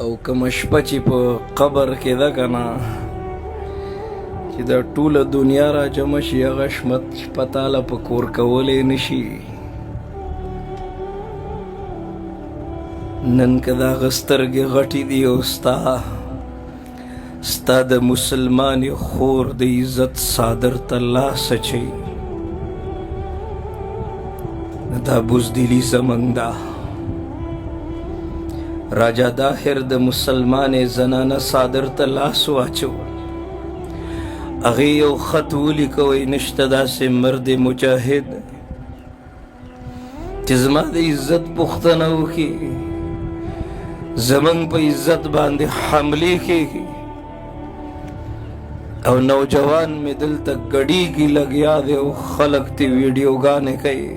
او کوم شپه چې په قبر کې ده که نه چې دا ټوله دنیا را جمع شي هغه شپه تاله په کور کولی نه شي. نن که د هغه سترګې غټې دي او ستا د مسلمانې خور د عزت صادر ته لاس اچوي نو دا بزدلي زموږ ده. راجا داهر د مسلمانې زنانه صادر ته لاس واچو، هغې یو خط ولیکه وایي نشته داسې مرد مجاهد چې زما د عزت پوښتنه وکړي، زموږ په عزت باندې حملې کېږي او نوجوان مې دلته ګډېږي لګیا دی او خلک ترې ویډیوګانې کوي،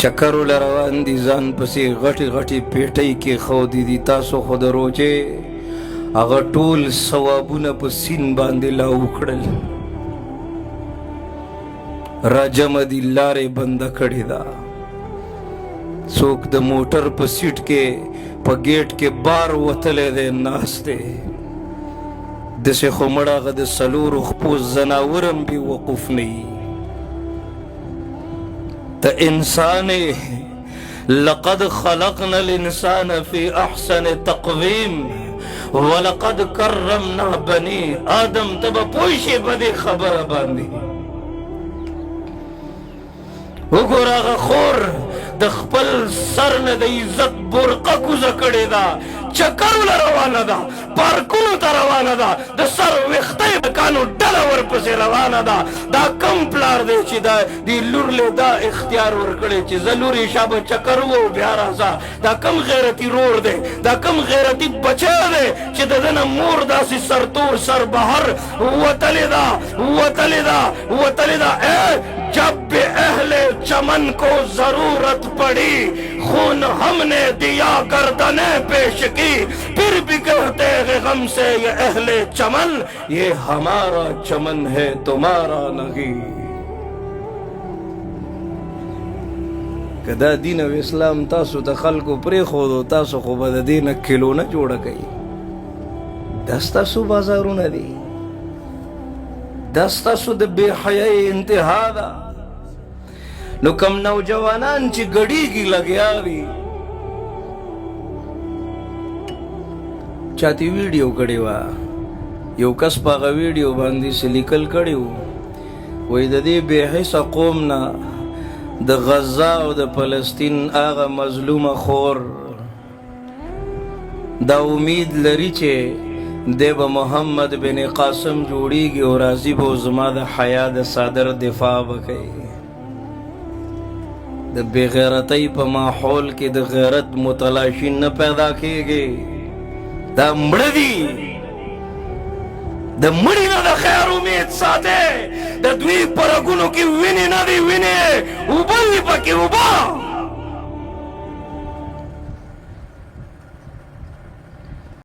چکرو له روان دي، ځان پسې غټې غټې پیټۍ کېښودې دي. تاسو خو د روجې هغه ټول ثوابونه په سین باندې لاو کړل، راجمع دي، لارې بنده کړې ده. څوک د موټر په سیټ کې په ګیټ کې بار وتلی دی ناست دی، داسې خو مړه هغه د څلورو خپو زناور هم بې وقوف نه وي. ته انسان لقد خلقنا الانسان في احسن تقویم ولقد کرمنا بني آدم. ته به پوه شې په دې خبره باندې. وګوره هغه خور د خپل سر نه د عزت برقه کوزه کړې ده، چکرو له روانه ده، پارکونو ته روانه ده، د سر ویښته یې بکانو ډله ورپسې روانه ده. دا کم پلار دی چې دې لور له دا اختیار ورکړی چې زه لورې شابه چکر وو بیا راځه؟ دا کم غیرتي رور دی، دا کم غیرتي بچی دی چې د ده نه مور داسې سرتور سر بهر وتلې ده وتلې ده. جب بھی اہل چمن کو ضرورت پڑی خون ہم نے دیا گردنیں پیش کی پھر بھی کہتے ہیں غم سے یہ اہل چمن یہ ہمارا چمن ہے تمہارا نہیں. که دا دین او اسلام تاسو ته خلکو پرېښودو تاسو خو به د دې نه کیلو نه جوړه کوي. دا ستاسو بازارونه دي، دا ستاسو د بې حیایۍ انتها ده. نو کم نوجوانان چې ګډېږي لګیا وي، چا تې ویډیو کړې وه، یو کس په هغه ویډیو باندې څه لیکل کړي وو، وایي د دې بې حسه قوم نه د غزه او د فلسطین هغه مظلومه خور دا امید لري چې دی به محمد بن قاسم جوړیږي او راځي به زما د حیا د صادر دفاع به کوي. د بې غیرتۍ په ماحول کې د غیرت متلاشي نه پیدا کېږي. دا مړه دي، د مړي نه د خیر امید ساتئ. د دوی په رګونو کې وینې نه دي، وینې اوبه وي پکې اوبه.